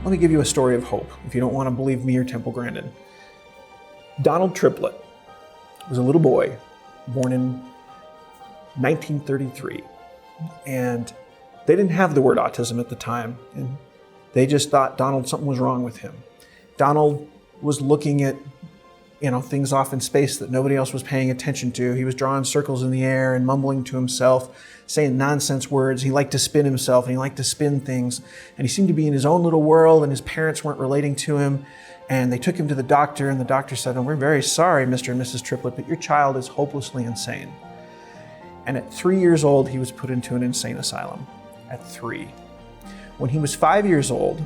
Let me give you a story of hope, if you don't want to believe me or Temple Grandin. Donald Triplett was a little boy born in 1933, and they didn't have the word autism at the time, and they just thought something was wrong with him. Donald was looking at things off in space that nobody else was paying attention to. He was drawing circles in the air and mumbling to himself, saying nonsense words. He liked to spin himself, and he liked to spin things. And he seemed to be in his own little world, and his parents weren't relating to him. And they took him to the doctor, and the doctor said, "Oh, we're very sorry, Mr. and Mrs. Triplett, but your child is hopelessly insane." And at 3 years old, he was put into an insane asylum. At 3. When he was 5 years old,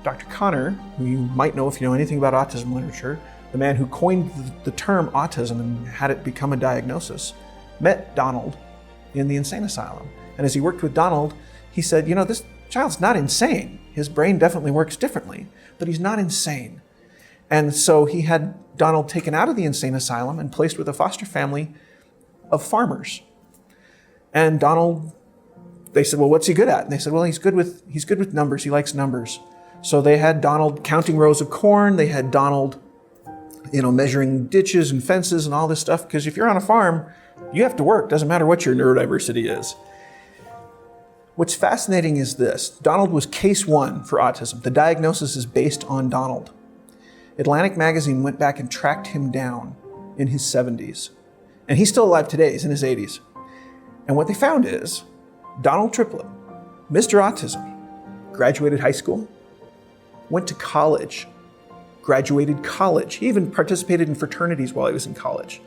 Dr. Connor, who you might know if you know anything about autism literature, the man who coined the term autism and had it become a diagnosis, met Donald in the insane asylum. And as he worked with Donald, he said, this child's not insane. His brain definitely works differently, but he's not insane. And so he had Donald taken out of the insane asylum and placed with a foster family of farmers. And Donald, they said, "Well, what's he good at?" And they said, "Well, he's good with numbers. He likes numbers." So they had Donald counting rows of corn. They had Donald measuring ditches and fences and all this stuff, because if you're on a farm, you have to work. Doesn't matter what your neurodiversity is. What's fascinating is this. Donald was case 1 for autism. The diagnosis is based on Donald. Atlantic Magazine went back and tracked him down in his 70s. And he's still alive today. He's in his 80s. And what they found is Donald Triplett, Mr. Autism, graduated high school, went to college, graduated college. He even participated in fraternities while he was in college.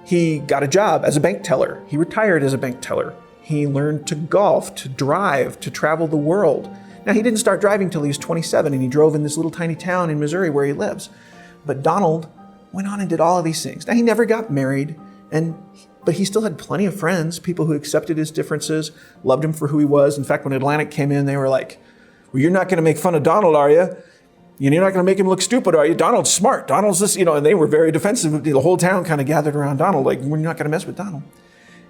He got a job as a bank teller. He retired as a bank teller. He learned to golf, to drive, to travel the world. Now, he didn't start driving till he was 27, and he drove in this little tiny town in Missouri where he lives. But Donald went on and did all of these things. Now, he never got married, but he still had plenty of friends, people who accepted his differences, loved him for who he was. In fact, when Atlantic came in, they were like, "Well, you're not going to make fun of Donald, are you? You're not going to make him look stupid, are you? Donald's smart. Donald's this," and they were very defensive. The whole town kind of gathered around Donald, like, "We're not going to mess with Donald."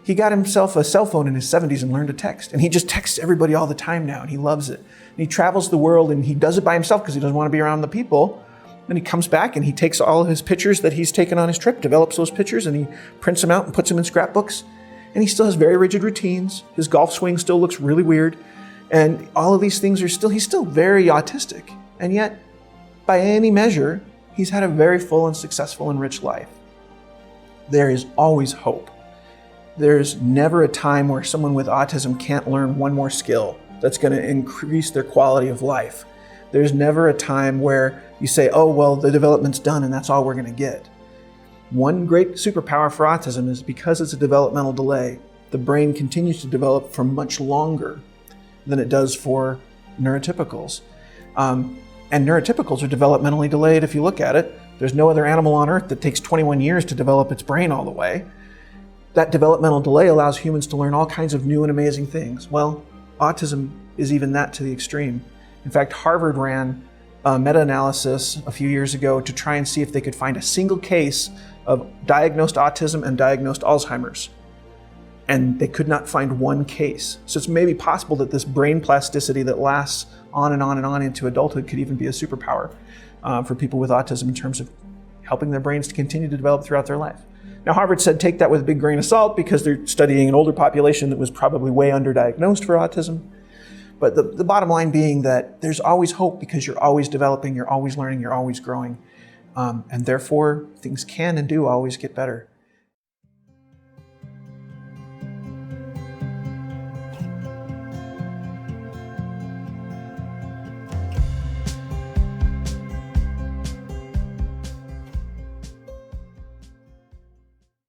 He got himself a cell phone in his 70s and learned to text. And he just texts everybody all the time now, and he loves it. And he travels the world, and he does it by himself because he doesn't want to be around the people. And he comes back, and he takes all of his pictures that he's taken on his trip, develops those pictures, and he prints them out and puts them in scrapbooks. And he still has very rigid routines. His golf swing still looks really weird. And all of these things he's still very autistic. And yet, by any measure, he's had a very full and successful and rich life. There is always hope. There's never a time where someone with autism can't learn one more skill that's going to increase their quality of life. There's never a time where you say, "Oh, well, the development's done and that's all we're going to get." One great superpower for autism is because it's a developmental delay, the brain continues to develop for much longer than it does for neurotypicals. And neurotypicals are developmentally delayed if you look at it. There's no other animal on Earth that takes 21 years to develop its brain all the way. That developmental delay allows humans to learn all kinds of new and amazing things. Well, autism is even that to the extreme. In fact, Harvard ran a meta-analysis a few years ago to try and see if they could find a single case of diagnosed autism and diagnosed Alzheimer's. And they could not find one case. So it's maybe possible that this brain plasticity that lasts on and on and on into adulthood could even be a superpower for people with autism in terms of helping their brains to continue to develop throughout their life. Now, Harvard said take that with a big grain of salt because they're studying an older population that was probably way underdiagnosed for autism. But the bottom line being that there's always hope because you're always developing, you're always learning, you're always growing. And therefore, things can and do always get better.